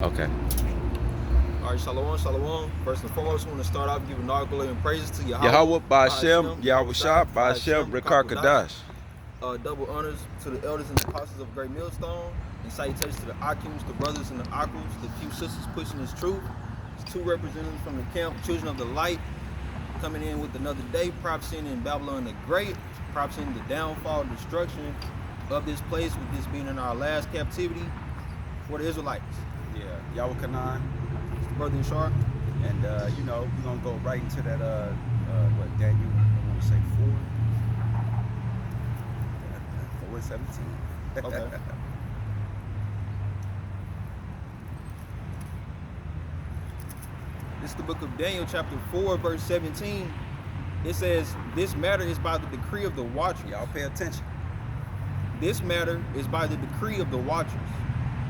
Okay. All right, shalom, shalom. First and foremost, I want to start off giving all glory and praises to Yahweh, Yahweh Ba'Shem, Bahashem, Yahweh Yahweh Shah, Shai, Ba'Shem, Bahashem, Rikar Rikar Kadash. Kadash. Double honors to the elders and apostles of Great Millstone, and salutations to the Akims, the brothers and the Akums, the few sisters pushing this truth. It's two representatives from the camp, children of the light, coming in with another day, prophesying in Babylon the Great, prophesying the downfall, destruction of this place, with this being in our last captivity for the Israelites. Yeah, Yahweh Kanan. It's the brother in Shar. And, we're going to go right into that, Daniel, I want to say 4:17. Okay. This is the book of Daniel, chapter 4, verse 17. It says, this matter is by the decree of the watchers. Y'all pay attention. This matter is by the decree of the watchers,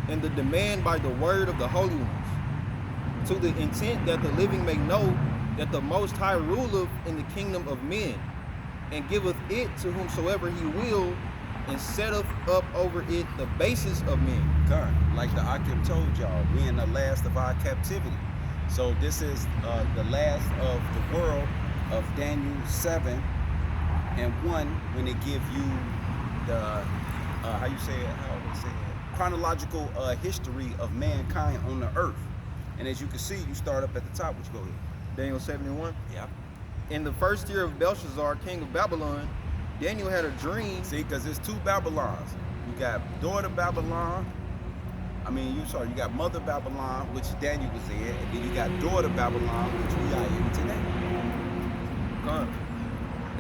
and the demand by the word of the holy ones, to the intent that the living may know that the Most High ruleth in the kingdom of men, and giveth it to whomsoever he will, and setteth up over it the basis of men. God, like the Akim told y'all, we in the last of our captivity. So this is the last of the world of Daniel 7 and 1, when they give you the how they say it, chronological history of mankind on the earth. And as you can see, you start up at the top. Which go ahead. Daniel 71. Yeah. In the first year of Belshazzar, king of Babylon, Daniel had a dream. See, because there's two Babylons. You got daughter Babylon. You got mother Babylon, which Daniel was in, and then you got daughter Babylon, which we are in today.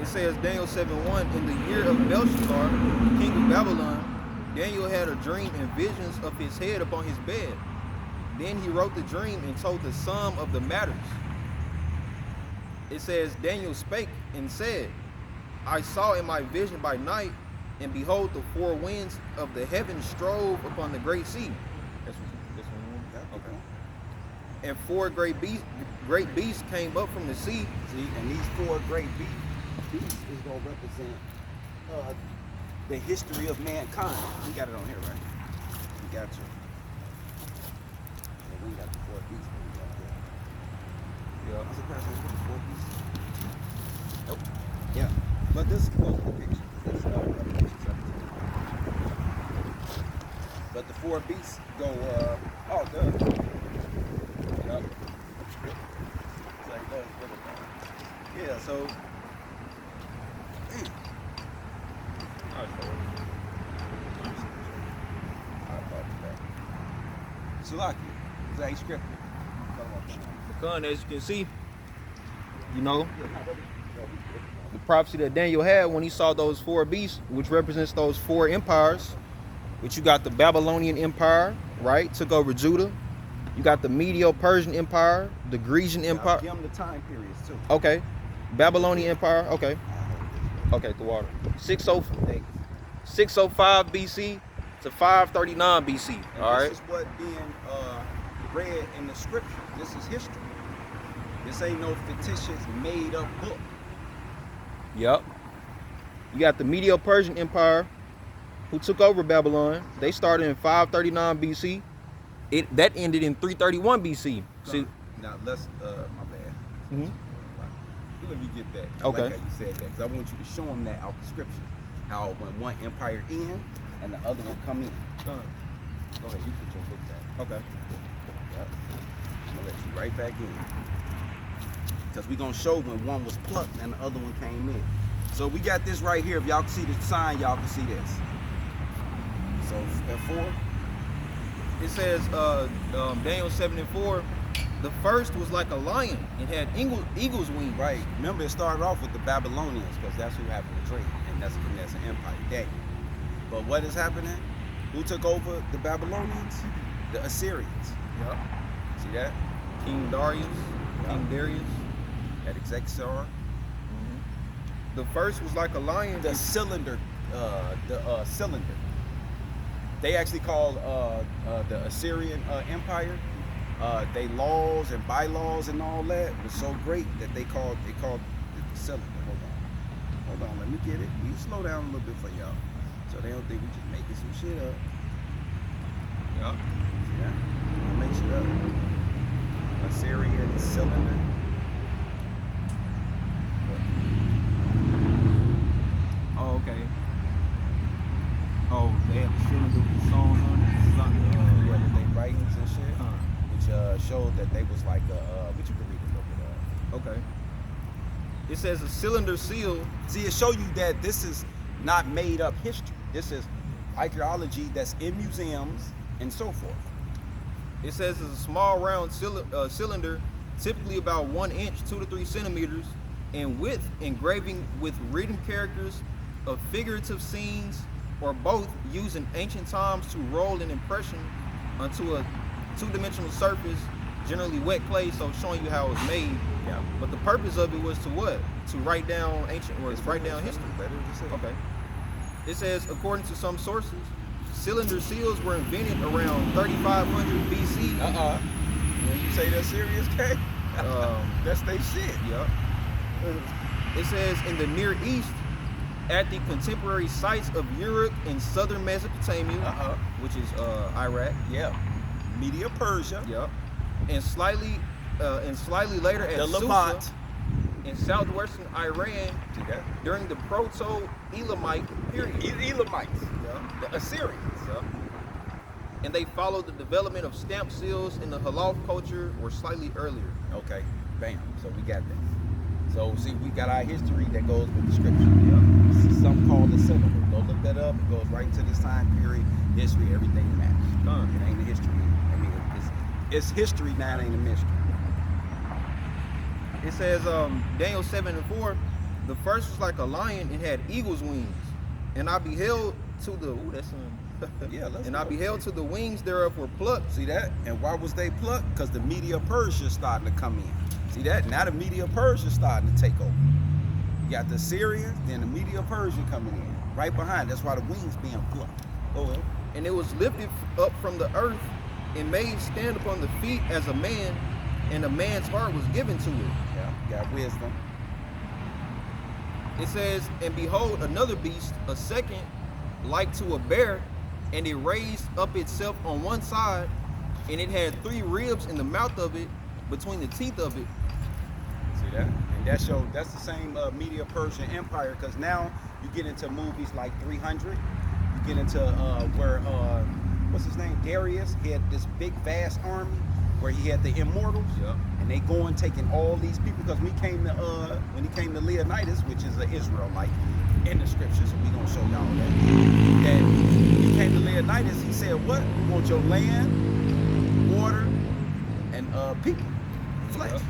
It says Daniel 7:1, in the year of Belshazzar, king of Babylon, Daniel had a dream and visions of his head upon his bed. Then he wrote the dream and told the sum of the matters. It says, Daniel spake and said, I saw in my vision by night, and behold, the four winds of the heaven strove upon the great sea. That's one. Okay. And four great beasts came up from the sea. See, and these four great beasts is going to represent the history of mankind. We got it on here, right? We got you. Yeah, we got the four beasts. Yeah. I'm surprised they put the four beasts. Nope. Yeah. But this goes with the picture. This Revelation 17. But the four beasts go, good. Yep. Yeah, so. Salaki, is that scripted? As you can see, the prophecy that Daniel had when he saw those four beasts, which represents those four empires, which you got the Babylonian Empire, right? Took over Judah. You got the Medo-Persian Empire, the Grecian Empire. Give them the time periods too. Okay. Babylonian Empire, okay. Okay, the water. 605 BC to 539 BC. And all right. This is what being read in the scripture. This is history. This ain't no fictitious, made up book. Yep. You got the Medo-Persian Empire, who took over Babylon. They started in 539 BC. That ended in 331 BC. See, now let's my bad. Mhm. Let me get that. Okay. I like how you said that, because I want you to show them that out the scripture. How when one empire in and the other one come in. Go ahead, you put your book back. Okay. Yep. I'm gonna let you right back in. Because we're gonna show when one was plucked and the other one came in. So we got this right here. If y'all can see the sign, y'all can see this. So F4. It says Daniel 7:4. The first was like a lion and had eagle's wings. Right. Remember, it started off with the Babylonians, because that's who happened to dream, and that's an empire, Daniel. But what is happening? Who took over the Babylonians? The Assyrians. Yep. See that? King Darius. Yep. King Darius. That Exexar. The first was like a lion. The cylinder. Cylinder. They actually called the Assyrian Empire. They laws and bylaws and all that was so great that they called it the cylinder. Hold on, let me get it. We slow down a little bit for y'all, so they don't think we just making some shit up. Yeah. Yeah. Make sure Syrian cylinder. Oh, okay. Oh, they have a cylinder with the song on it. Something, With their writings and shit, Huh. which showed that they was like but you can read a little bit of. Okay. It says a cylinder seal. See, it show you that this is not made up history. This is archaeology that's in museums and so forth. It says it's a small round cylinder, typically about 1 inch, 2 to 3 centimeters, in width, engraving with written characters of figurative scenes or both, used in ancient times to roll an impression onto a two-dimensional surface, generally wet clay, so showing you how it was made. Yeah. But the purpose of it was to what? To write down ancient words, write down history. Okay. It says, according to some sources, cylinder seals were invented around 3500 BC. When you say that's serious, K, that's they shit. Yeah. It says in the Near East, at the contemporary sites of Europe and southern Mesopotamia, which is Iraq. Yeah. Media Persia. Yep. And slightly later at The Susa Levant. in southwestern Iran See that? during the Proto-Elamite period. Elamites. Yeah. The Assyrians. Yeah. And they followed the development of stamp seals in the halal culture or slightly earlier. Okay. Bam. So we got that. So see, we got our history that goes with the scripture. Yeah. This is something called the cylinder. Go look that up. It goes right into this time period. History, everything matters. It ain't a history. I mean, it's history now. It ain't a mystery. It says Daniel 7:4, the first was like a lion and had eagle's wings, and I beheld to the and I beheld to the wings thereof were plucked. See that? And why was they plucked? Because the Media Persia starting to come in. See that? Now the Media Persia starting to take over. You got the Syrians, then the Media Persia coming in. Right behind. That's why the wings being plucked. Go ahead. And it was lifted up from the earth and made stand upon the feet as a man, and a man's heart was given to it. Yeah, got wisdom. It says, and behold, another beast, a second, like to a bear, and it raised up itself on one side, and it had 3 ribs in the mouth of it, between the teeth of it. See that? And that's the same Media Persian Empire, because now you get into movies like 300. You get into where, what's his name? Darius. He had this big, vast army where he had the immortals. Yeah. And they going taking all these people, because when he came to Leonidas, which is an Israelite in the scriptures, and we're gonna show y'all that he came to Leonidas, he said, what? We want your land, water, and people, flesh.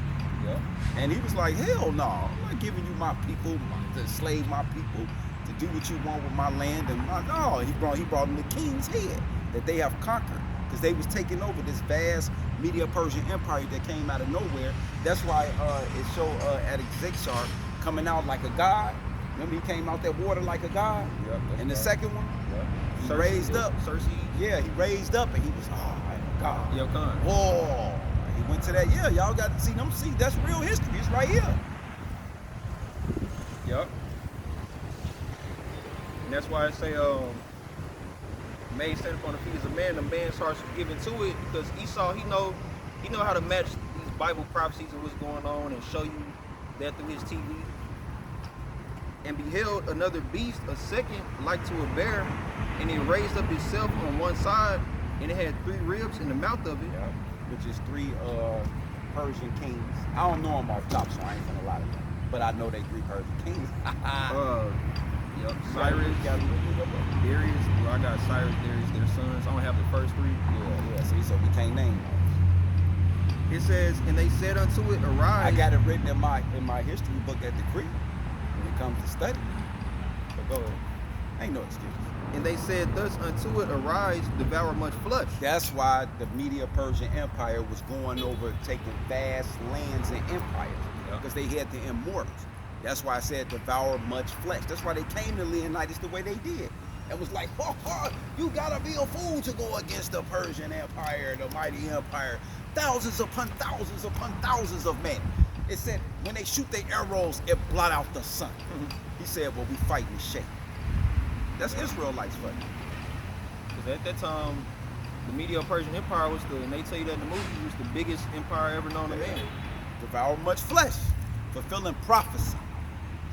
Yeah. And he was like, hell no, I'm not giving you my people, to slave my people, to do what you want with my land. And no, he brought them the king's head that they have conquered, because they was taking over this vast Media Persian Empire that came out of nowhere. That's why it showed Alexander coming out like a god. Remember, he came out that water like a god. Yep, And the second one, he Cersei, raised up. Cersei. Yeah, he raised up, and he was, I'm a god. Yeah, Khan. Whoa. He went to that. Yeah, y'all got to see them. See, that's real history. It's right here. Yep. And that's why I say, made stand upon the feet as a man, the man's heart's given to it, because Esau, he know how to match these Bible prophecies and what's going on and show you that through his TV. And beheld another beast, a second, like to a bear, and it raised up itself on one side, and it had 3 ribs in the mouth of it. Yeah. Which is 3 Persian kings. I don't know them off top, so I ain't gonna lie to them. But I know they 3 Persian kings. Yep. Cyrus, Darius. Well, I got Cyrus, Darius, their sons. I don't have the first 3. Yeah. See, so we can't name them. It says, and they said unto it, arise. I got it written in my history book at the creek when it comes to study. So go ahead. Ain't no excuses. And they said thus unto it, arise, devour much flesh. That's why the Media Persian Empire was going over, taking vast lands and empires, because they had the immortals. That's why I said devour much flesh. That's why they came to Leonidas the way they did. It was like, you gotta be a fool to go against the Persian Empire, the mighty empire. Thousands upon thousands upon thousands of men. It said when they shoot their arrows, it blot out the sun. He said, well, we fight in shade. That's Israelites fighting. Because at that time, The Medo-Persian Empire was and they tell you that in the movie, was the biggest empire ever known to man. Devour much flesh, fulfilling prophecy.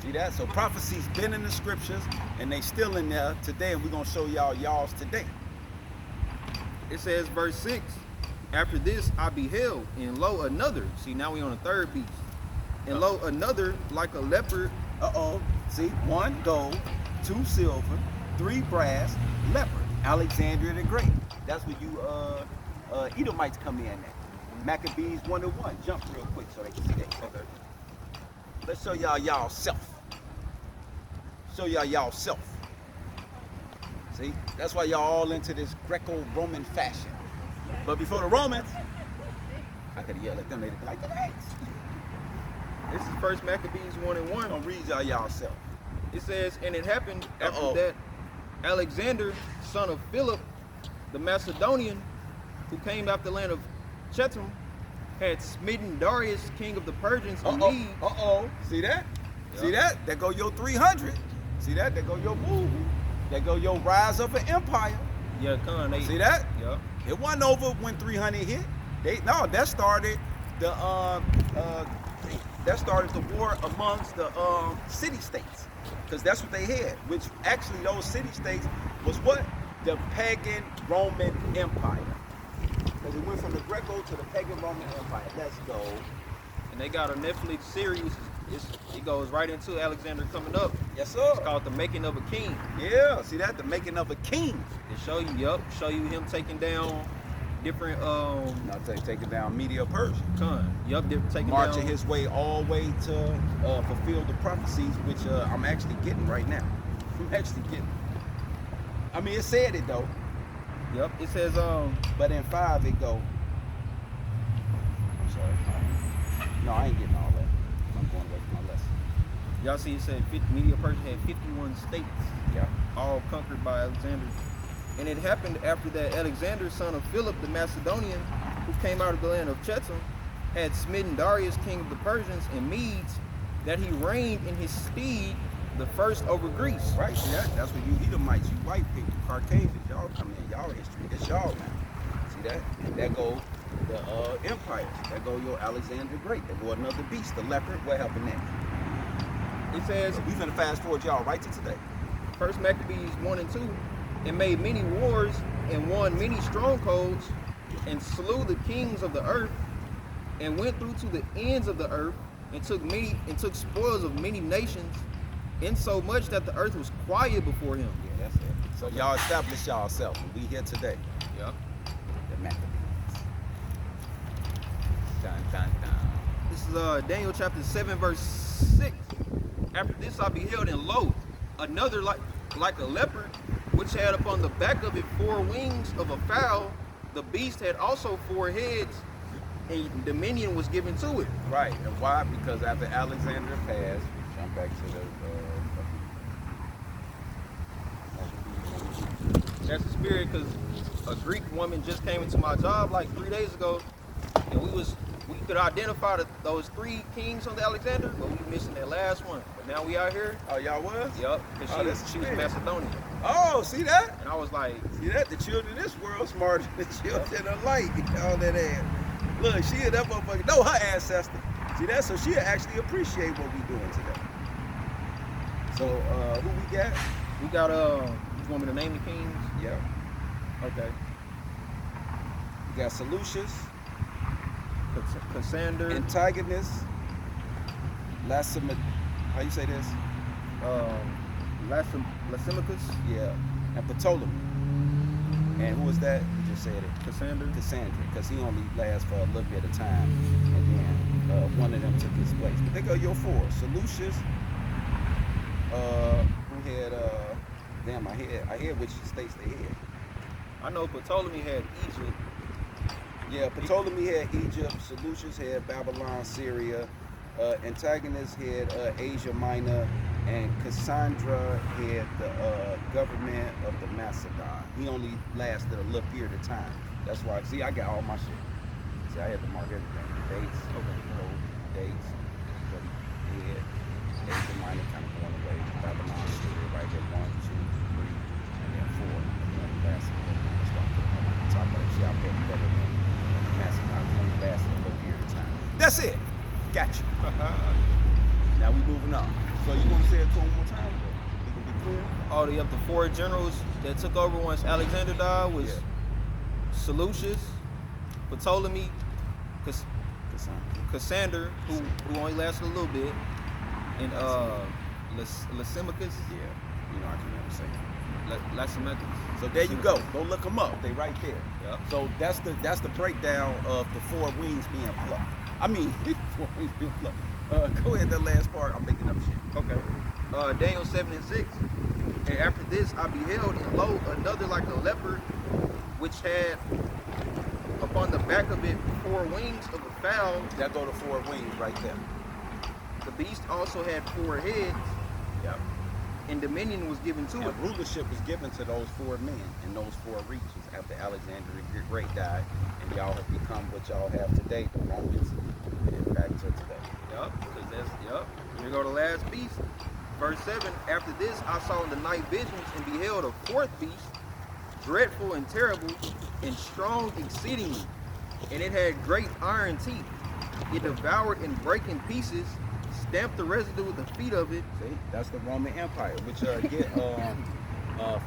See that? So prophecy's been in the scriptures, and they still in there today, and we're going to show y'all's today. It says, verse 6, after this I beheld, and lo, another. See, now we on the third beast. And lo, another, like a leopard. See, 1 gold, 2 silver, 3 brass, leopard. Alexandria the Great. That's where you Edomites come in at. Maccabees 1:1. Jump real quick so they can see that. Okay. Let's show y'all self. Show y'all self. See, that's why y'all all into this Greco-Roman fashion. But before the Romans, I could yell at them. They'd be like, thanks. This is First Maccabees 1:1. I'm gonna read y'all self. It says, and it happened after that Alexander, son of Philip, the Macedonian, who came out the land of Chetam, had smitten Darius, king of the Persians, and Medes. See that? Yep. See that? There go your 300. See that? There go your move. There go your rise of an empire. Yeah, they see that? Yeah. It wasn't over when 300 hit. That started the war amongst the city-states, because that's what they had. Which actually those city-states was what? The pagan Roman Empire. Because it went from the Greco to the pagan Roman Empire. Let's go. And they got a Netflix series. It goes right into Alexander coming up. Yes, sir. It's called The Making of a King. Yeah, see that? The Making of a King. They show you him taking down different taking down Medo-Persia. Taking marching down his way all the way to fulfill the prophecies, which I'm actually getting right now. I mean, it said it though. Yep. It says But in 5 it go. I'm sorry. No, I ain't getting all that. I'm going away from my lesson. Y'all see it said Medo-Persia had 51 states. Yeah. All conquered by Alexander. And it happened after that Alexander, son of Philip the Macedonian, who came out of the land of Chetam, had smitten Darius, king of the Persians and Medes, that he reigned in his stead the first over Greece. Right, see that's what you Edomites, you white people, Caucasians, y'all come in, y'all history, it's y'all now. See that? That go the empires, that go your Alexander the Great, that go another beast, the leopard. What happened next? It says, we finna fast forward y'all right to today. First Maccabees 1 and 2, and made many wars and won many strongholds and slew the kings of the earth and went through to the ends of the earth and took spoils of many nations, insomuch that the earth was quiet before him. Yeah, that's it. So y'all establish y'allself, and we here today. Yep. The Maccabees. Dun, dun, dun. This is Daniel chapter 7 verse 6. After this I beheld, and lo, another like a leopard, which had upon the back of it 4 wings of a fowl. The beast had also 4 heads, and dominion was given to it. Right, and why? Because after Alexander passed, jump back to That's the spirit, because a Greek woman just came into my job like 3 days ago, and we could identify those 3 kings on the Alexander, but we missing that last one. But now we out here. Oh, y'all was? Yep, because she was Macedonian. Oh, see that? And I was like, see that? The children of this world smarter than the children of light. All that ass. Look, she and that motherfucker know her ancestor. See that? So she'll actually appreciate what we doing today. So who we got? We got you want me to name the kings? Yeah. Okay. We got Seleucus, Cassander, Antigonus, how you say this? Lysimachus. Yeah. And Ptolemy. And who was that? You just said it. Cassander, because he only lasts for a little bit of time, and then one of them took his place. But they go your 4. Seleucus. Who had I had which states they had. I know Ptolemy had Egypt. Yeah, Ptolemy had Egypt. Seleucus had Babylon, Syria. Antigonus had Asia Minor, and Cassandra had the government of the Macedon. He only lasted a little period of time. That's why. See, I got all my shit. See, I had to mark everything. Dates, dates. But he had Asia Minor kind of going away. Babylon, Syria, right there. 1, 2, 3, and then 4. And then lasted. Let's start putting on top of that. y'all put together the massive conflict lasted a little period of time. That's it. Gotcha. Now we moving on. So you want to say it to him one more time? We can be clear. All the up to 4 generals that took over once Alexander died was Yeah. Seleucus, Ptolemy, Cassander, who only lasted a little bit, and Lysimachus. Yeah. You know I can never say it. Lysimachus. So there you go. Go look them up. They right there. Yep. So that's the breakdown of the 4 wings being plucked. I mean, 4 wings being plucked. Go ahead, that last part. I'm making up shit. Okay. Daniel 7 and 6. And after this I beheld, and lo, another like a leopard, which had upon the back of it 4 wings of a fowl. That go to 4 wings right there. The beast also had 4 heads, Yep. and dominion was given to it. And rulership was given to those 4 men in those 4 regions after Alexander the Great died, and y'all have become what y'all have today, the Romans, and back to today. Yup, because that's, yup. Here go the last beast. Verse 7, after this I saw in the night visions, and beheld a 4th beast, dreadful and terrible, and strong exceedingly. And it had great iron teeth. It devoured and brake in pieces, stamped the residue with the feet of it. See, that's the Roman Empire, which get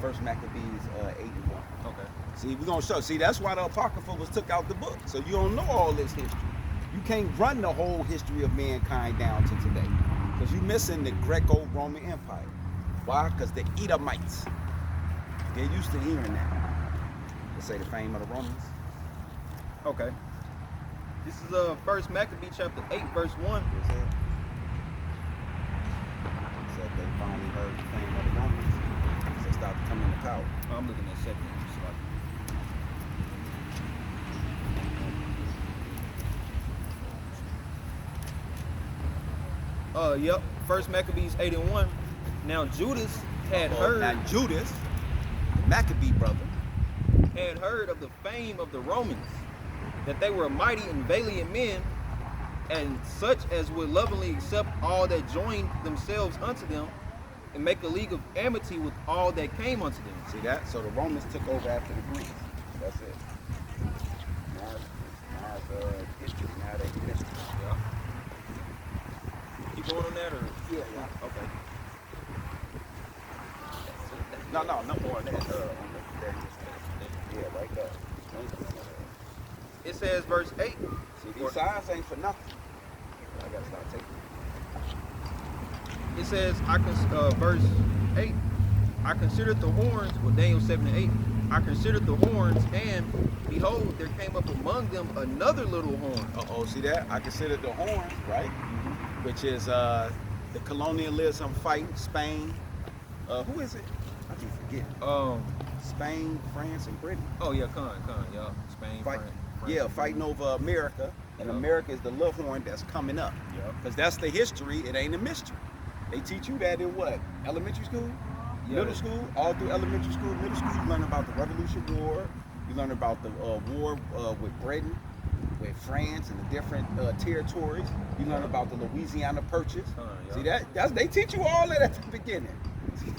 First Maccabees 8 and 1. Okay. See, we're gonna show. See, that's why the Apocrypha was took out the book. So you don't know all this history. You can't run the whole history of mankind down to today. Because you're missing the Greco-Roman Empire. Why? Because the Edomites. They're used to hearing that. Let's say the fame of the Romans. Okay. This is First Maccabee chapter 8, verse 1. What's that? Said they finally heard the fame of the Romans. So start coming to power. I'm looking at 2nd. Yep. First Maccabees 8 and 1. Now Judas had heard. Now Judas, the Maccabee brother, had heard of the fame of the Romans, that they were mighty and valiant men, and such as would lovingly accept all that joined themselves unto them, and make a league of amity with all that came unto them. see that? So the Romans took over after the Greeks. That's it. Now it's history. Now they history. Yeah. Keep going on that, or Yeah. okay. No more on that. Yeah, right there. It says, verse 8. See, these signs ain't for nothing. I gotta start taking It says, verse 8. I considered the horns, well, Daniel 7 and 8. I considered the horns, and behold, there came up among them another little horn. See that? I considered the horns, right? Which is the colonialism fighting Spain. Who is it? I keep forgetting. Spain, France, and Britain. Oh yeah, yeah. Spain, Fight, France, yeah, fighting over America, and Yeah. America is the little horn that's coming up. Yeah. Because that's the history. It ain't a mystery. They teach you that in what? Elementary school? Yeah. Middle school? All through elementary school, middle school, you learn about the Revolutionary War. You learn about the war with Britain, with France, and the different territories. You learn about the Louisiana Purchase. Yeah. See that? They teach you all that at the beginning.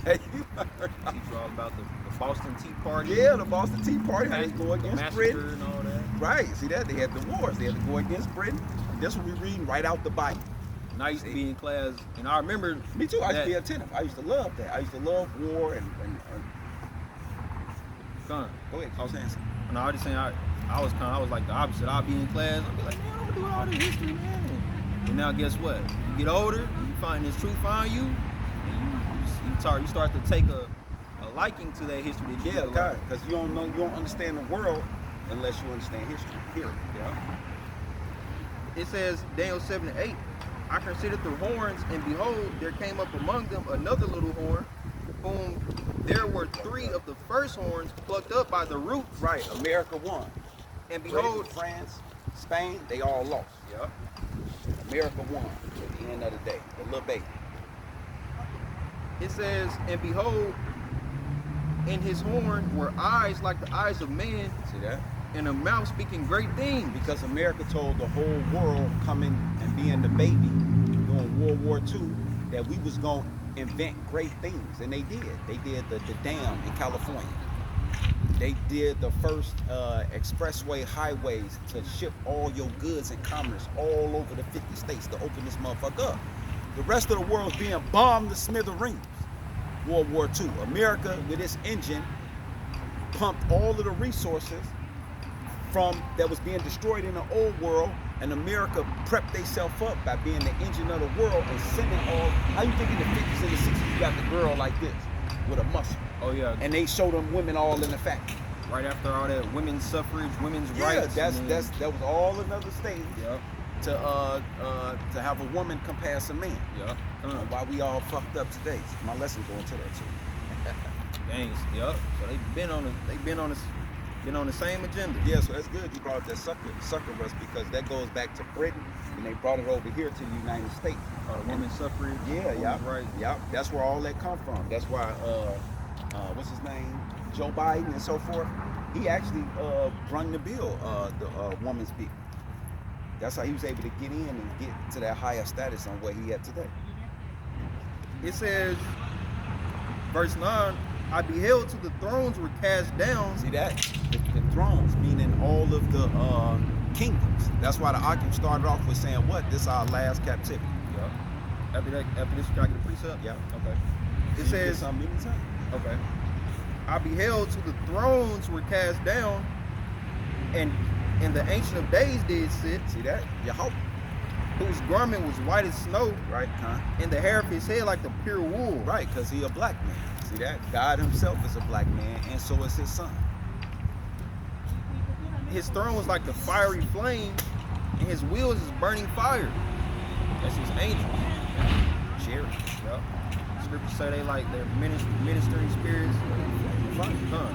Teach you all about the Boston Tea Party. Yeah, the Boston Tea Party. How they go the against massacre Britain. and all that. Right. See that? They had the wars. They had to go against Britain. That's what we're reading right out the Bible. And I used to be in class, and I remember. Me too. I used that- to be attentive. I used to love that. I used to love war and Son, go ahead. I was saying something. no, I was just saying I was like the opposite. I'd be in class, I'd be like, man, I'm gonna do all this history, man. And now guess what? You get older, you find this truth find you, and you start to take a liking to that history that you Yeah, used to learn. because you don't understand the world unless you understand history. Period. Yeah. It says, Daniel 7 and 8, I considered the horns, and behold, there came up among them another little horn, whom there were 3 of the first horns plucked up by the roots. Right. America won. And Britain, behold, France, Spain, they all lost. yeah. America won at the end of the day. The little baby. It says, and behold, in his horn were eyes like the eyes of man, See that? and a mouth speaking great things. Because America told the whole world coming and being the baby during World War II that we was going to invent great things. And they did. They did the dam in California. They did the first expressway highways to ship all your goods and commerce all over the 50 states to open this motherfucker up. The rest of the world's being bombed to smithereens. World War II. America, with its engine, pumped all of the resources from that was being destroyed in the old world, and America prepped themselves up by being the engine of the world and sending all. How you think in the 50s and the 60s you got the girl like this with a muscle? Oh yeah. And they showed them women all in the factory. Right after all that women's suffrage, women's rights. That was all another stage. Yep. To have a woman compass a man. Yep. Why we all fucked up today. My lesson going to that too. Thanks. Yep. So they've been on the same agenda. Yeah, so that's good you brought up that sucker rust, because that goes back to Britain and they brought it over here to the United States. The women's suffrage. Yeah. Right. Yeah. That's where all that come from. That's why what's his name? Joe Biden and so forth. He actually brung the bill, the woman's bill. That's how he was able to get in and get to that higher status on where he at today. It says, verse 9, I beheld till the thrones were cast down. See that? The thrones, meaning all of the kingdoms. That's why the Akim started off with saying, what? This is our last captivity. Yeah. After this, can I get a precept? Yeah. Okay. It You says, get something anytime. okay. I beheld till the thrones were cast down, and the Ancient of Days did sit. See that? Yahweh. Whose garment was white as snow, Right, huh? and the hair of his head like the pure wool. Right, because he a black man. See that? God himself is a black man, and so is his son. His throne was like the fiery flame, and his wheels is burning fire. That's his angels. Chariots. Yep. Scriptures say they like their ministering spirits. Huh.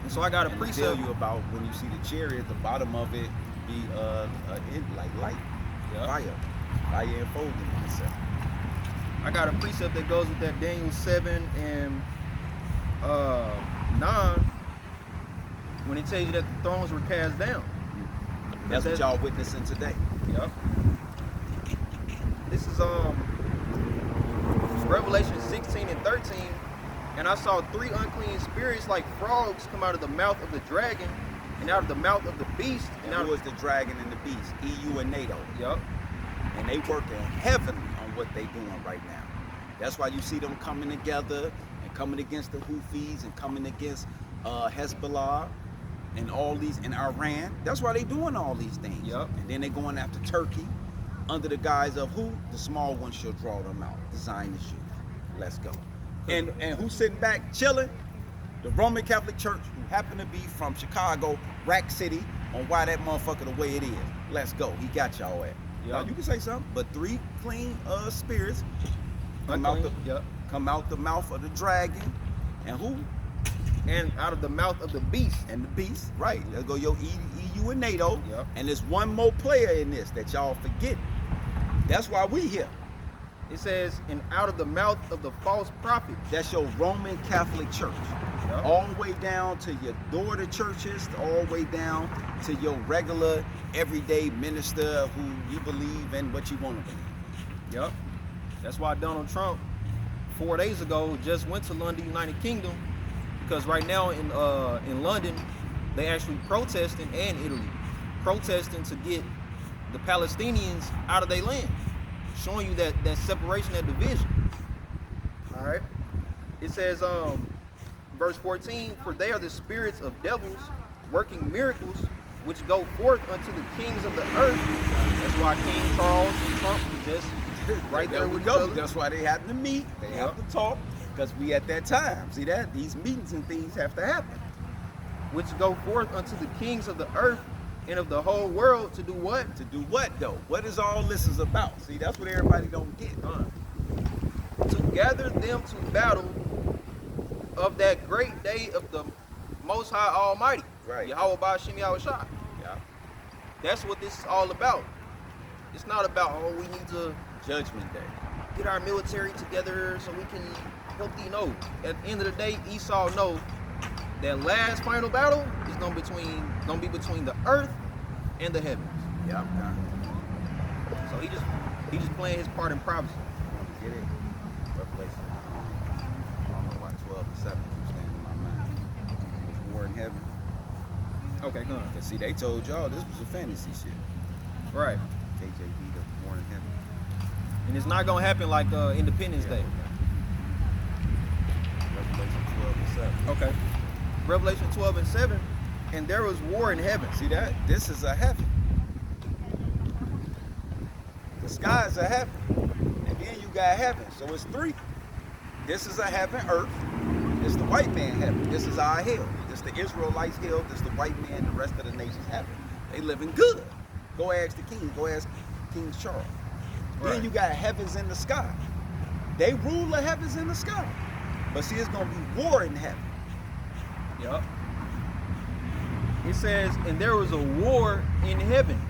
And so I got a And precept. tell you about when you see the chariot, the bottom of it be like light, Yep. fire enfolding itself. I got a precept that goes with that Daniel 7 and 9 when it tells you that the thrones were cast down. That's what y'all witnessing today. Yep. This is Revelation 16 and 13, and I saw 3 unclean spirits like frogs come out of the mouth of the dragon and out of the mouth of the beast. And who is the dragon and the beast? EU and NATO. Yep. And they working heavily on what they doing right now. That's why you see them coming together and coming against the Houthis and coming against Hezbollah and all these in Iran. That's why they doing all these things. Yep. And then they going after Turkey under the guise of who? The small ones shall draw them out. The Zionist youth. Let's go. And who's sitting back chilling? The Roman Catholic Church, who happen to be from Chicago, Rack City, on why that motherfucker the way it is. Let's go. He got y'all at. Now, you can say something, but 3 clean spirits come out the mouth of the dragon, and who? And out of the mouth of the beast. And the beast, right. Let's go, yo, EU and NATO. Yep. And there's one more player in this that y'all forget. That's why we here. It says, and out of the mouth of the false prophet. That's your Roman Catholic Church. Yep. All the way down to your daughter churches, all the way down to your regular, everyday minister who you believe in what you want to believe. Yep. That's why Donald Trump, 4 days ago, just went to London, United Kingdom, because right now in London, they actually protesting, and Italy, protesting to get the Palestinians out of their land, showing you that separation, that division. All right. It says, verse 14, for they are the spirits of devils working miracles, which go forth unto the kings of the earth. That's why King Charles and Trump was just right there with each other. That's why they have to meet. They have to talk, because we at that time. See that? These meetings and things have to happen. Which go forth unto the kings of the earth and of the whole world to do what? To do what though? What is all this is about? See, that's what everybody don't get. To gather them to battle of that great day of the Most High Almighty. Right. Yahweh Ba'Shem Yahushua. Yeah. That's what this is all about. It's not about, oh, we need to Judgment Day. get our military together so we can help thee. No. At the end of the day, Esau knows that last final battle is gonna be between the earth and the heavens. Yeah. So he just playing his part in prophecy. Get it? Revelation. I don't know why 12 and 7 keep staying in my mind. war in heaven. Okay, come on. Cause see, they told y'all this was a fantasy shit. Right. KJV, the war in heaven. And it's not gonna happen like Independence Day. Revelation 12 and 7. Okay. Revelation 12 and 7. And there was war in heaven. See that? This is a heaven. The sky is a heaven. And then you got heaven. So it's three. This is a heaven, earth. This is the white man heaven. This is our hell. This is the Israelites hell. This is the white man, the rest of the nations heaven. They living good. Go ask the king. Go ask King Charles. Right. Then you got heavens in the sky. They rule the heavens in the sky. But see, it's going to be war in heaven. Yup. It says, and there was a war in heaven.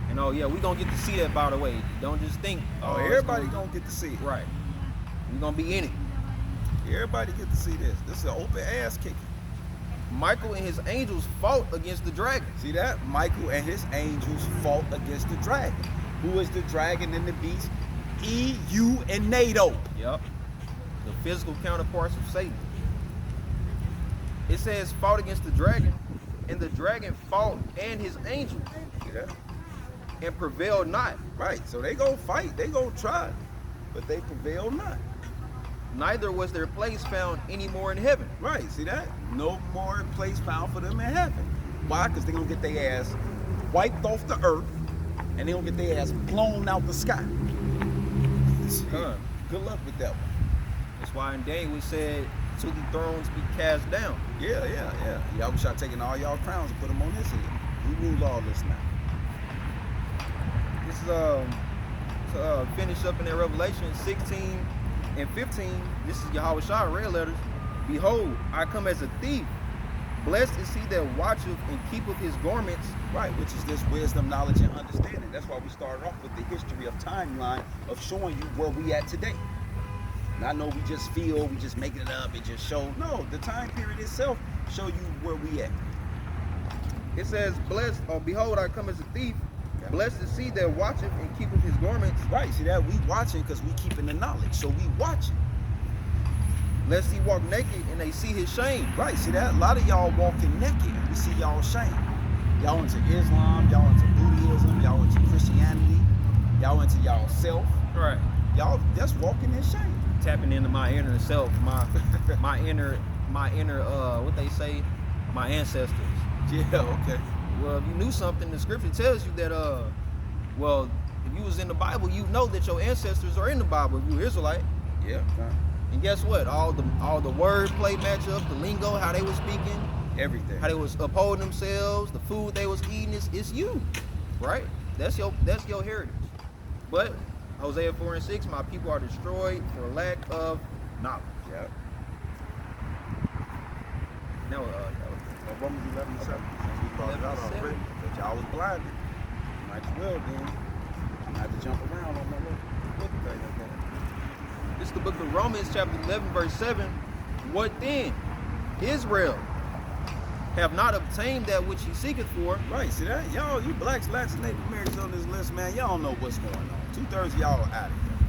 And oh yeah, we gonna get to see that, by the way. Don't just think, Oh, everybody going to get to see it. Right. We're gonna be in it. Everybody get to see this. This is an open ass kicking. Michael and his angels fought against the dragon. See that? Michael and his angels fought against the dragon. Who is the dragon and the beast? EU and NATO. Yep. The physical counterparts of Satan. It says fought against the dragon, and the dragon fought and his angels, See that? and prevailed not. Right. So they gonna fight. They gonna try. But they prevail not. Neither was their place found any more in heaven. Right. See that? No more place found for them in heaven. Why? Because they're gonna get their ass wiped off the earth, and they're gonna get their ass blown out the sky. See? Huh. Good luck with that one. That's why in Daniel it said, "Till the thrones be cast down." Yeah. Y'all wish I'd taken all y'all crowns and put them on his head. We rule all this now. This is to finish up in that Revelation 16 and 15. This is Yahweh Shah, red letters. Behold, I come as a thief. Blessed is he that watcheth and keepeth his garments. Right, which is this wisdom, knowledge, and understanding. That's why we started off with the history of timeline of showing you where we at today. And I know we just feel, we just making it up, it just show. No, the time period itself show you where we at. It says, blessed, or behold, I come as a thief. Yeah. Blessed is he that watcheth and keepeth his garments, Right, see that? We watching because we keeping the knowledge. So we watching. lest he walk naked and they see his shame. Right, see that? A lot of y'all walking naked and we see y'all shame. Y'all into Islam, y'all into Buddhism, y'all into Christianity, y'all into y'all self. Right. Y'all just walking in shame. Tapping into my inner self, my inner what they say, my ancestors. Yeah, okay. Well, if you knew something, the scripture tells you that well, if you was in the Bible, you know that your ancestors are in the Bible if you're Israelite. Yeah, okay. And guess what? All the wordplay match up, the lingo, how they was speaking, Everything. how they was upholding themselves, the food they was eating, it's you, right? That's your heritage. But Hosea 4 and 6, my people are destroyed for lack of knowledge. Yeah. Now, Romans 11 and 7. Since we brought it out 11 and 7. already, that y'all was blinded. Might as well then. I had to jump around on my look thing like that. this is the book of Romans, chapter 11, verse 7. What then? Israel have not obtained that which he seeketh for. Right, see that? Y'all, you blacks, Latin, Native Americans on this list, man, y'all don't know what's going on. 2/3 of y'all are out of here.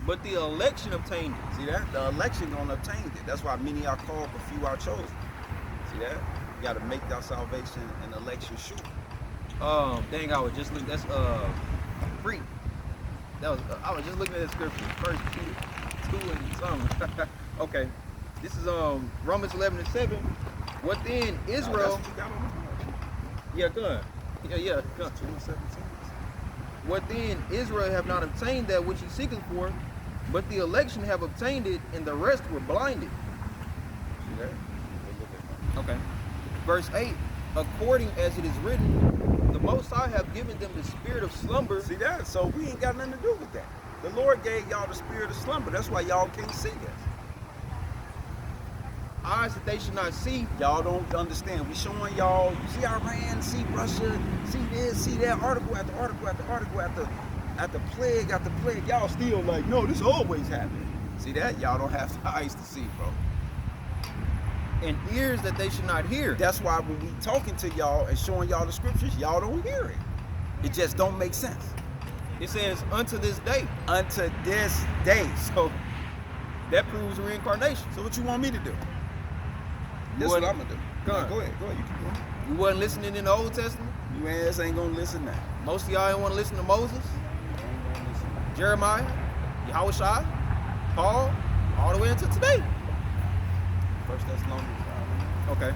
But the election obtained it. See that? The election gonna obtain it. That's why many are called, but few are chosen. See that? You gotta make that salvation and election sure. Dang, I was just looking. That's free. That was I was just looking at the scripture. First Peter 2 and something. Okay, this is Romans 11 and 7. What then? Oh, Israel. that's what you got on the board. Yeah, go on. Yeah, go on. 2 and 17. What then? Israel have not obtained that which he seeketh for, but the election have obtained it, and the rest were blinded. See that? Go look at that. Okay. Verse 8. According as it is written, the Most High have given them the spirit of slumber. See that? So we ain't got nothing to do with that. The Lord gave y'all the spirit of slumber. That's why y'all can't see this. Eyes that they should not see. Y'all don't understand. We showing y'all, you see Iran, see Russia, see this, see that, article after article after article after plague after plague. Y'all still like, no, this always happened. See that? Y'all don't have eyes to see, bro. And ears that they should not hear. That's why when we talking to y'all and showing y'all the scriptures, y'all don't hear it. It just don't make sense. It says, unto this day. Unto this day. So that proves reincarnation. So what you want me to do? That's what I'm gonna do. Go Nah, ahead. go ahead. You keep going. You wasn't listening in the Old Testament. You ass ain't gonna listen now. Most of y'all ain't want to listen to Moses, You ain't gonna listen. Jeremiah, Yahushua, Paul, all the way until today. First Thessalonians 5. Okay.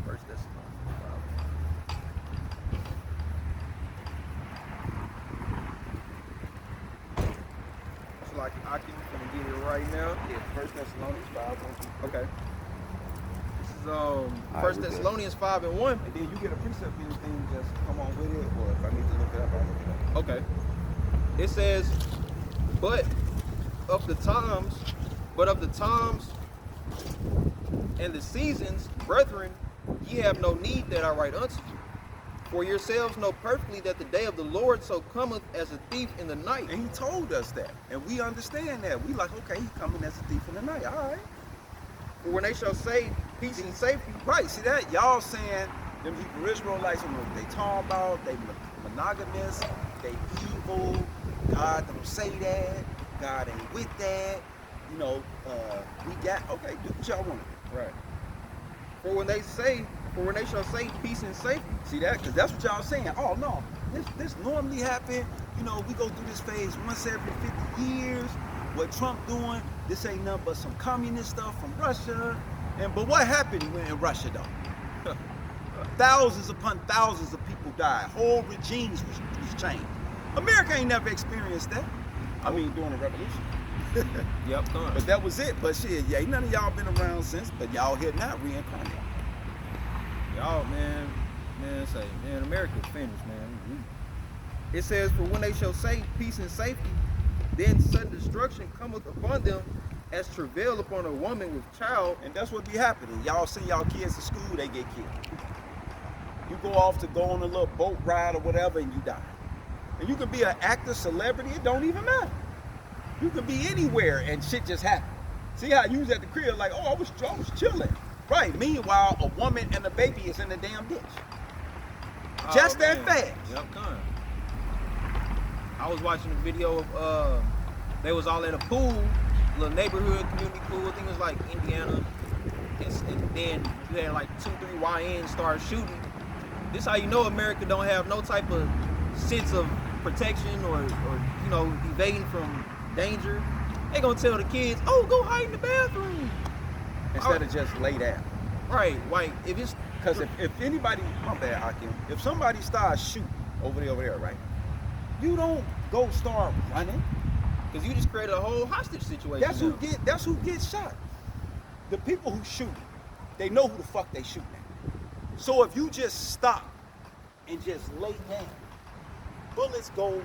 First Thessalonians 5. It's like I can get it right now. Yeah, First Thessalonians 5. Okay. This is First we good. Thessalonians 5:1. And then you get a precept, anything, just come on with it, or if I need to look it up, I'll look it up. Okay. It says, but of the times and the seasons, brethren, ye have no need that I write unto you. For yourselves know perfectly that the day of the Lord so cometh as a thief in the night. And he told us that, and we understand that. We like, okay, he coming as a thief in the night. All right. For when they shall say peace and safety, Right, see that? Y'all saying them Hebrew Israelites, you know what they talking about, they monogamous, they evil, God don't say that, God ain't with that, you know, we got, okay, do what y'all want to do. right. For when they shall say peace and safety, See that? Because that's what y'all saying. Oh, no, this normally happen, you know, we go through this phase once every 50 years. What Trump doing, this ain't nothing but some communist stuff from Russia. But what happened in Russia, though? Thousands upon thousands of people died. Whole regimes was changed. America ain't never experienced that. I mean, during the revolution. yep, come. But that was it. But shit, yeah, none of y'all been around since. But y'all here now reincarnated. Y'all, man, America finished, man. It says, for when they shall say peace and safety, then sudden destruction cometh upon them as travail upon a woman with child. And that's what be happening. Y'all send y'all kids to school, they get killed. You go off to go on a little boat ride or whatever, and you die. And you can be an actor, celebrity, it don't even matter. You can be anywhere and shit just happen. See how you was at the crib like, oh, I was chilling. Right, meanwhile, a woman and a baby is in the damn ditch. Just that fast. Yep, come. I was watching a video of, they was all at a pool, little neighborhood community pool, I think it was like Indiana. And then you had like 2-3 YNs start shooting. This how you know America don't have no type of sense of protection or you know, evading from danger. They gonna tell the kids, oh, go hide in the bathroom. Instead of just lay down. Right, like if it's Because if anybody, my bad, Hakim, if somebody starts shooting over there, right? You don't go start running. because you just created a whole hostage situation. That's who gets shot. The people who shoot, they know who the fuck they shooting at. So if you just stop and just lay down, bullets go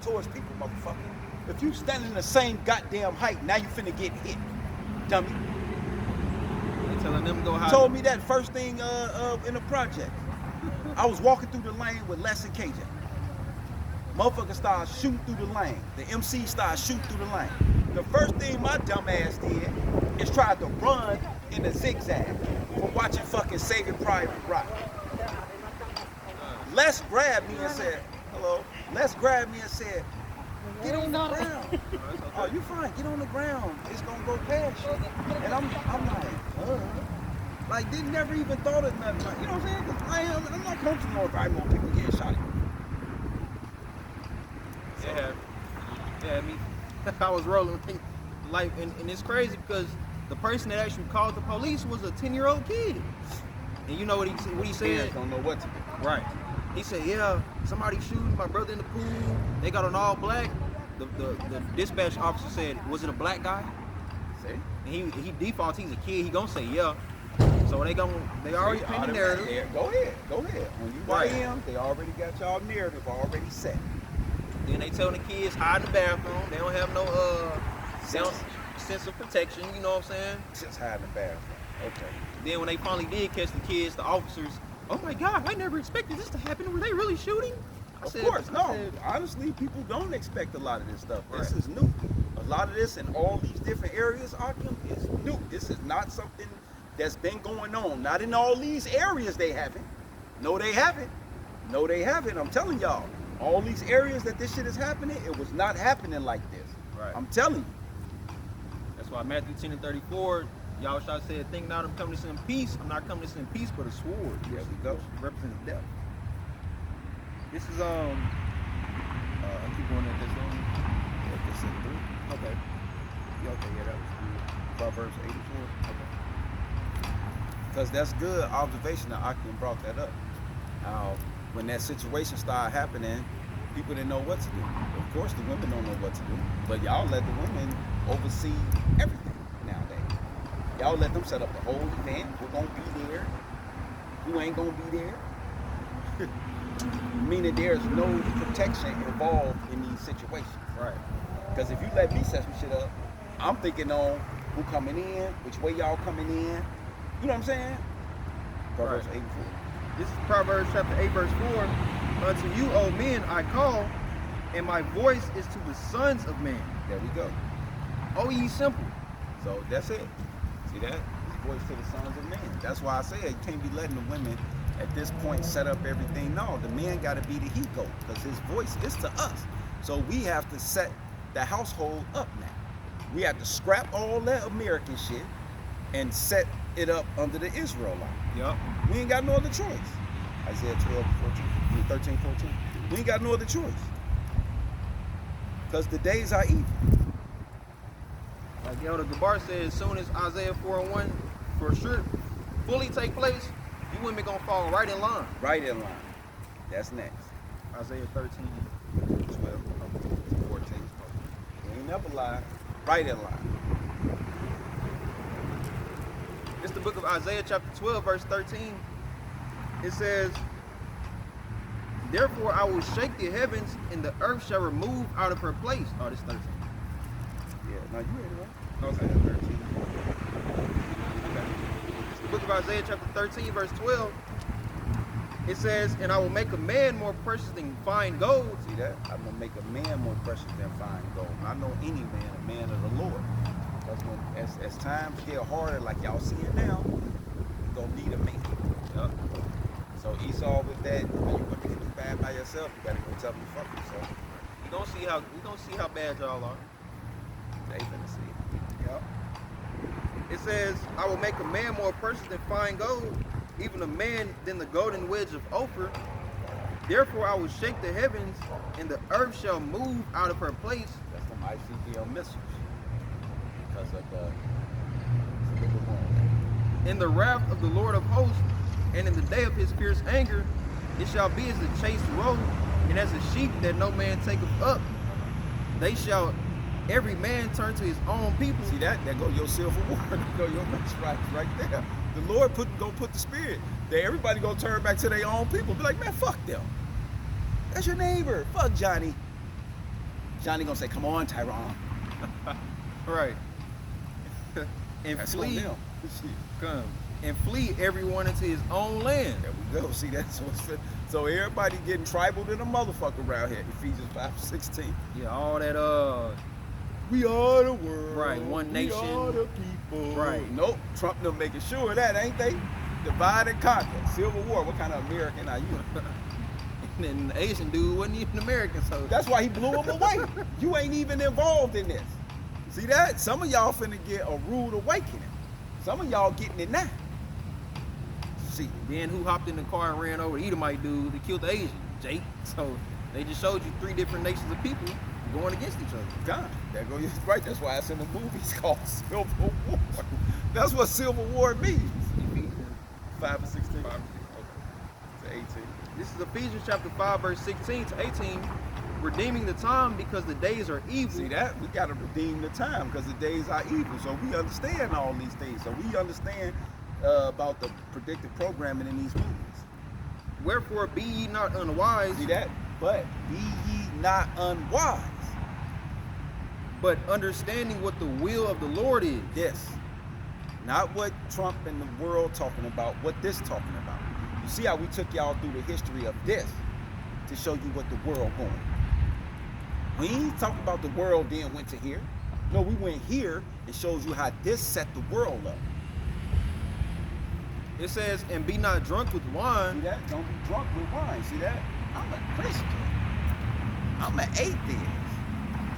towards people, motherfucker. If you standing the same goddamn height, now you finna get hit, dummy. They telling them to go hide. Told me that first thing in the project. I was walking through the lane with Les and KJ. Motherfucker started shooting through the lane. The MC started shooting through the lane. The first thing my dumb ass did is tried to run in a zigzag from watching fucking Saving Private Ryan. Les grabbed me and said, hello. Les grabbed me and said, get on the ground. Oh, you fine, get on the ground. It's gonna go past you. And I'm like, like, they never even thought of nothing. Like, you know what I'm saying? 'Cause I'm not comfortable if I want people getting shot at. Yeah, me. I was rolling like, and it's crazy because the person that actually called the police was a 10-year-old kid. And you know what he said? Parents don't know what to do. Right. He said, yeah, somebody shooting my brother in the pool. They got an all black. The dispatch officer said, was it a black guy? See? And he defaults, he's a kid, he gonna say yeah. So they already painted the narrative. Go ahead. When you Right. buy him, they already got y'all narrative already set. Then they telling the kids hide in the bathroom. They don't have no sense of protection, you know what I'm saying? Just hide in the bathroom. Okay. Then when they finally did catch the kids, the officers, oh my God, I never expected this to happen. Were they really shooting? Of course, no. Honestly, people don't expect a lot of this stuff. This Right. is new. A lot of this in all these different areas, Akim, is new. This is not something that's been going on. Not in all these areas they haven't. No, they haven't. No, they haven't. I'm telling y'all. All these areas that this shit is happening, it was not happening like this. Right. I'm telling you. That's why Matthew 10:34, y'all shall say, think not I'm coming to send peace. I'm not coming to send peace, but a sword. There we go. Represents death. This is keep going at this one. Yeah, this is good. Okay. Yeah, okay, yeah, that was good. Proverbs 84. Okay. Because that's good observation that Akim brought that up. How when that situation started happening, people didn't know what to do. Of course, the women don't know what to do, but y'all let the women oversee everything nowadays. Y'all let them set up the whole event. Who's gonna be there? Who ain't gonna be there? Meaning there's no protection involved in these situations. Right. Because if you let me set some shit up, I'm thinking on who coming in, which way y'all coming in. You know what I'm saying? Proverbs 84. This is Proverbs chapter 8, verse 4. Unto you, O men, I call, and my voice is to the sons of men. There we go. O ye simple. So that's it. See that? His voice to the sons of men. That's why I say you can't be letting the women at this point set up everything. No, the man got to be the he goat because his voice is to us. So we have to set the household up now. We have to scrap all that American shit and set it up under the Israelite. Yup. We ain't got no other choice. Isaiah 12, 13, 14. We ain't got no other choice. Because the days are evil. Like Elder Gabar said, as soon as Isaiah 4:1 for sure fully take place, you women gonna fall right in line. Right in line. That's next. Isaiah 13, 12, 14. We ain't never lied. Right in line. It's the book of Isaiah chapter 12, verse 13. It says, therefore I will shake the heavens, and the earth shall remove out of her place. Oh, this 13. Yeah, no, you ready, right? Okay. Isaiah 13. Okay. It's the book of Isaiah chapter 13, verse 12. It says, and I will make a man more precious than fine gold. See that? I'm going to make a man more precious than fine gold. I know any man, a man of the Lord. Because when as times get harder, like y'all see it now, you're going to need a man. Yep. So Esau with that, when you want to get this bad by yourself, you got to go tell me fuck yourself. We don't see how bad y'all are. They finna see. Yep. It says, I will make a man more precious than fine gold, even a man than the golden wedge of Ophir. Therefore I will shake the heavens, and the earth shall move out of her place. That's some ICBM missiles. Because of the In the wrath of the Lord of hosts, and in the day of his fierce anger, it shall be as the chased roe, and as a sheep that no man taketh up. They shall every man turn to his own people. See that? There go your silver war. There go your right there. The Lord gonna put the spirit. That everybody gonna turn back to their own people. Be like, man, fuck them. That's your neighbor. Fuck Johnny. Johnny gonna say, come on, Tyrone. Right. And That's flee. on them. Come. And flee everyone into his own land. There we go. See that? So everybody getting tribal than a motherfucker around here. Ephesians 5:16. Yeah, all that We are the world. Right, one nation. We are the people. Right. Nope. Trump them making sure of that, ain't they? Divide and conquer. Civil War. What kind of American are you? And the Asian dude wasn't even American, so That's why he blew him away. You ain't even involved in this. See that? Some of y'all finna get a rude awakening. Some of y'all getting it now. See. then who hopped in the car and ran over the Edomite dude that killed the Asian? Jake. So they just showed you 3 different nations of people going against each other. God, there go right. That's why it's in the movies called Civil War. That's what Civil War means. Ephesians 5:16. 5. To 18. This is Ephesians chapter 5, verse 16 to 18. Redeeming the time because the days are evil. See that? We got to redeem the time because the days are evil. So we understand all these things. So we understand about the predictive programming in these movies. Wherefore be ye not unwise, See that? But be ye not unwise. but understanding what the will of the Lord is. Yes. Not what Trump and the world talking about, what this talking about. You see how we took y'all through the history of this to show you what the world going. We ain't talking about the world then went to here. No, we went here and shows you how this set the world up. It says, and be not drunk with See wine. that? Don't be drunk with wine. See that? I'm a Christian. I'm an atheist.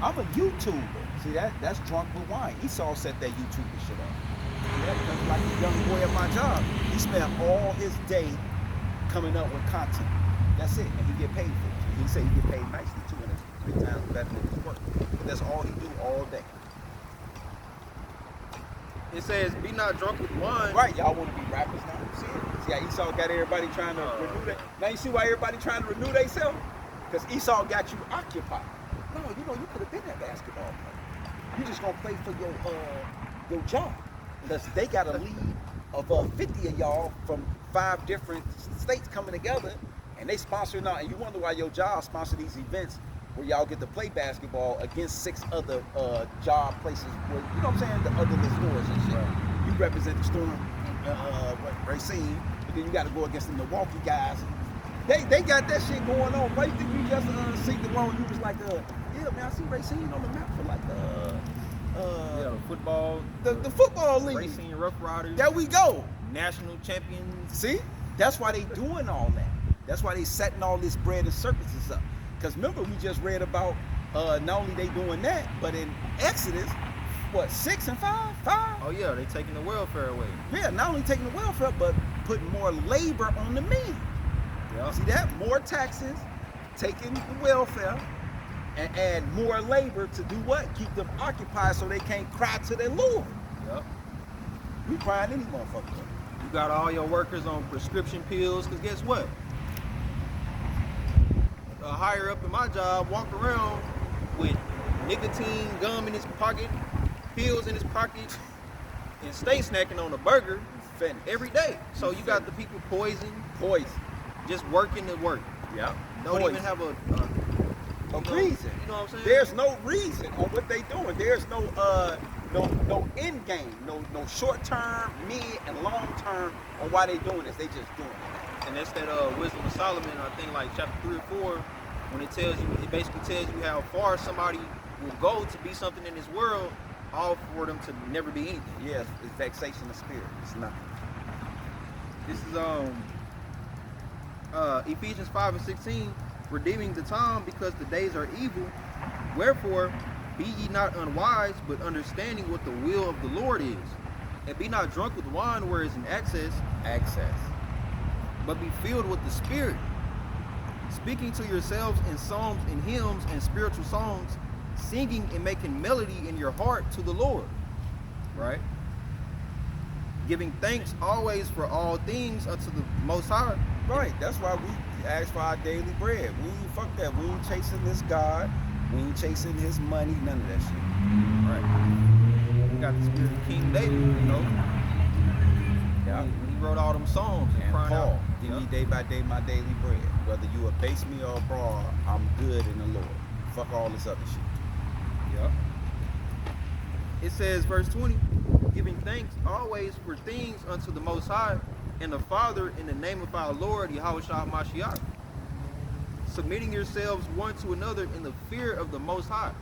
I'm a YouTuber. See that? That's drunk with wine. Esau set that YouTuber shit up. See that? Because like the young boy at my job, he spent all his day coming up with content. That's it. And he get paid for it. He said he get paid nicely too, and it's 3 times better than his work. But that's all he do all day. It says, be not drunk with wine. Right, y'all want to be rappers now. See it? See how Esau got everybody trying to renew that? Now you see why everybody trying to renew themselves? Because Esau got you occupied. No, you know, you could have been that basketball player. You just gonna play for your job. Because they got a league of 50 of y'all from 5 different states coming together, and they sponsor now. And you wonder why your job sponsor these events where y'all get to play basketball against 6 other job places where, you know what I'm saying, the other stores and shit. Right. You represent the Storm, Racine, but then you got to go against the Milwaukee guys. They got that shit going on. Right? Did you just see the one you was like, yeah, man, I see Racine on the map for like football. The football league. Racine Rough Riders. There we go. National champions. See? That's why they doing all that. That's why they setting all this bread and circuses up. Because remember, we just read about not only they doing that, but in Exodus, what, 6 and 5? 5? Oh yeah, they taking the welfare away. Yeah, not only taking the welfare, but putting more labor on the men. Yeah. See that? More taxes, taking the welfare, and add more labor to do what? Keep them occupied so they can't cry to their Lord. Yep. We crying any motherfucker. You got all your workers on prescription pills, because guess what? A higher up in my job walked around with nicotine gum in his pocket, pills in his pocket, and stay snacking on a burger every day. So you got the people poison, just working to work. Yeah. Don't even have a reason. You know what I'm saying? There's no reason on what they doing. There's no end game, no short term, mid and long term on why they doing this. They just doing it. And that's that Wisdom of Solomon, I think like chapter 3 or 4, when it tells you, it basically tells you how far somebody will go to be something in this world, all for them to never be anything. Yes, it's vexation of spirit. It's nothing. This is Ephesians 5 and 16, redeeming the time because the days are evil. Wherefore, be ye not unwise, but understanding what the will of the Lord is. And be not drunk with wine where is an excess, but be filled with the Spirit, speaking to yourselves in psalms and hymns and spiritual songs, singing and making melody in your heart to the Lord. Right? Giving thanks always for all things unto the Most High. Right. That's why we ask for our daily bread. We ain't fuck that. We ain't chasing this God. We ain't chasing his money. None of that shit. Right. We got the spirit of King David, you know. Yeah. When he wrote all them songs and crying Paul, out, give me day by day my daily bread. Whether you abase me or abroad, I'm good in the Lord. Fuck all this other shit. Yep. It says, verse 20, giving thanks always for things unto the Most High and the Father in the name of our Lord Yahushua Mashiach, submitting yourselves one to another in the fear of the Most High.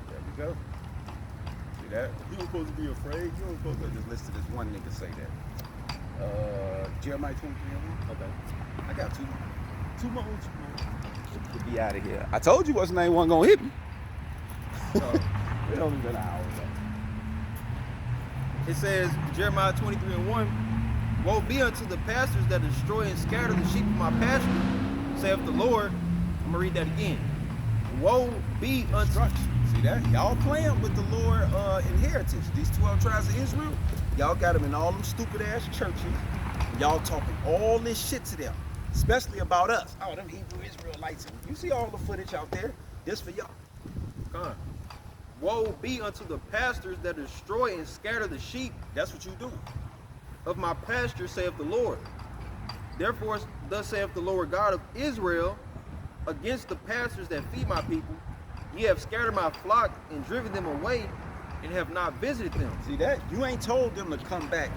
There we go. See that? You don't supposed to be afraid. You don't supposed to just listen to this one nigga say that. Jeremiah 23. Okay. I got two more. To be out of here. I told you what's the name wasn't gonna hit me. It only been an hour. It says, Jeremiah 23 and 1, woe be unto the pastors that destroy and scatter the sheep of my pasture, saith the Lord. I'm going to read that again. Woe be unto... See that? Y'all playing with the Lord inheritance. These 12 tribes of Israel, y'all got them in all them stupid ass churches. Y'all talking all this shit to them, especially about us. Oh, them Hebrew Israelites. You see all the footage out there. This for y'all. Come. Woe be unto the pastors that destroy and scatter the sheep. That's what you doing. Of my pasture, saith the Lord. Therefore, thus saith the Lord God of Israel, against the pastors that feed my people, ye have scattered my flock and driven them away, and have not visited them. See that? You ain't told them to come back,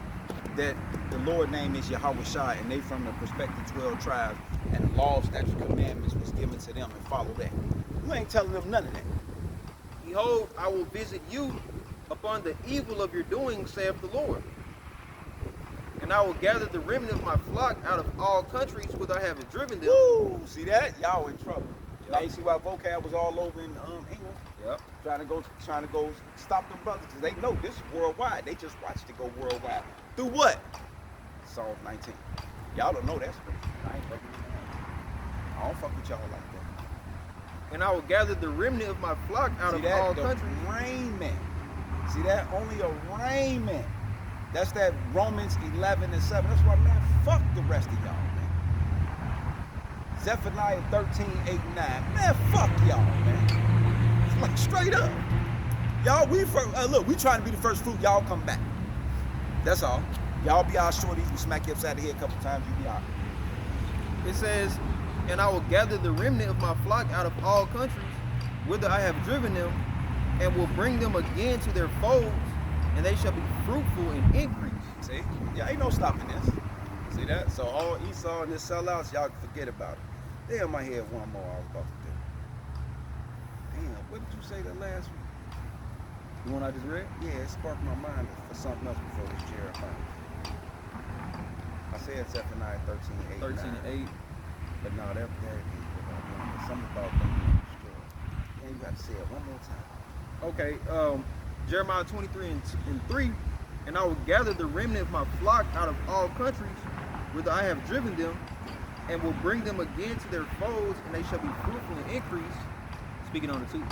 that the Lord name is Yahushua, and they from the prospective 12 tribes, and the law, statutes, commandments was given to them, and follow that. You ain't telling them none of that. Behold, I will visit you upon the evil of your doing, saith the Lord. And I will gather the remnant of my flock out of all countries whither I have driven them. Woo! See that? Y'all in trouble. Yep. Now you see why vocab was all over in England, Yep. trying to go stop them brothers because they know this is worldwide. They just watched it go worldwide. Through what? Psalm 19. Y'all don't know that scripture. I ain't fucking with that. I don't fuck with y'all like that. And I will gather the remnant of my flock out See of that? all The countries. Raiment. See that? Only a raiment. That's that Romans 11 and 7. That's why, man, fuck the rest of y'all, man. Zephaniah 13, 8, 9. Man, fuck y'all, man. It's like straight up. Y'all, look, we trying to be the first fruit. Y'all come back. That's all. Y'all be our shorties. We smack you upside the head a couple times. You be out. It says, and I will gather the remnant of my flock out of all countries whither I have driven them, and will bring them again to their folds, and they shall be fruitful and increase. See? Yeah, ain't no stopping this. See that? So all Esau and his sellouts, y'all can forget about it. Damn, I had one more I was about to do. Damn, what did you say that last week? The one I just read? Yeah, it sparked my mind for something else before this Jeremiah. I said Zephaniah 13, 8, 13 9. and 8. But no, that is something about them being destroyed. Yeah, you got to say it one more time. Okay, Jeremiah 23 and 3. And I will gather the remnant of my flock out of all countries whither I have driven them, and will bring them again to their folds, and they shall be fruitful and increase. Speaking on the two.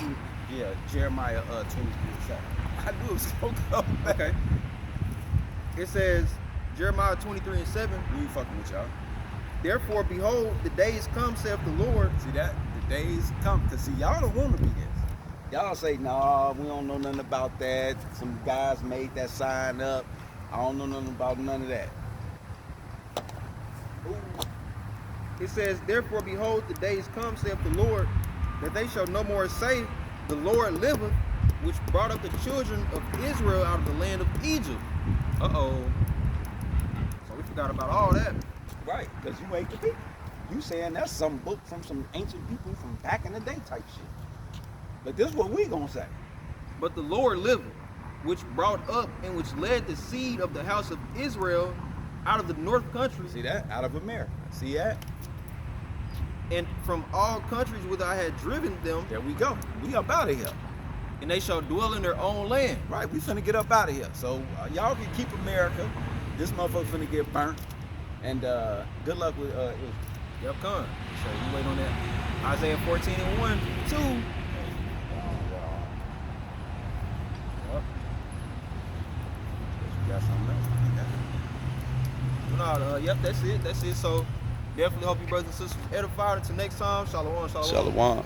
Yeah, Jeremiah 23 and 7. I knew it was going to come back. Okay. It says, Jeremiah 23 and 7. We ain't fucking with y'all. Therefore, behold, the days come, saith the Lord. See that? The days come. Because see, y'all don't want to be this. Y'all say, nah, we don't know nothing about that. Some guys made that sign up. I don't know nothing about none of that. It says, therefore, behold, the days come, saith the Lord, that they shall no more say, the Lord liveth, which brought up the children of Israel out of the land of Egypt. Uh-oh. So we forgot about all that. Right, because you ain't the people. You saying that's some book from some ancient people from back in the day type shit. But this is what we gonna say. But the Lord liveth, which brought up and which led the seed of the house of Israel out of the north country. See that? Out of America. See that? And from all countries whither I had driven them, There we go. We up out of here. and they shall dwell in their own land. Right, we finna get up out of here. So y'all can keep America. This motherfucker finna get burnt. And good luck with Israel. Yep, come. So you wait on that. Isaiah 14 and 1, 2. Yep. You got something else? No, yep, that's it. That's it. So definitely hope you brothers and sisters edified. Until next time, shalom, shalom. Shalom.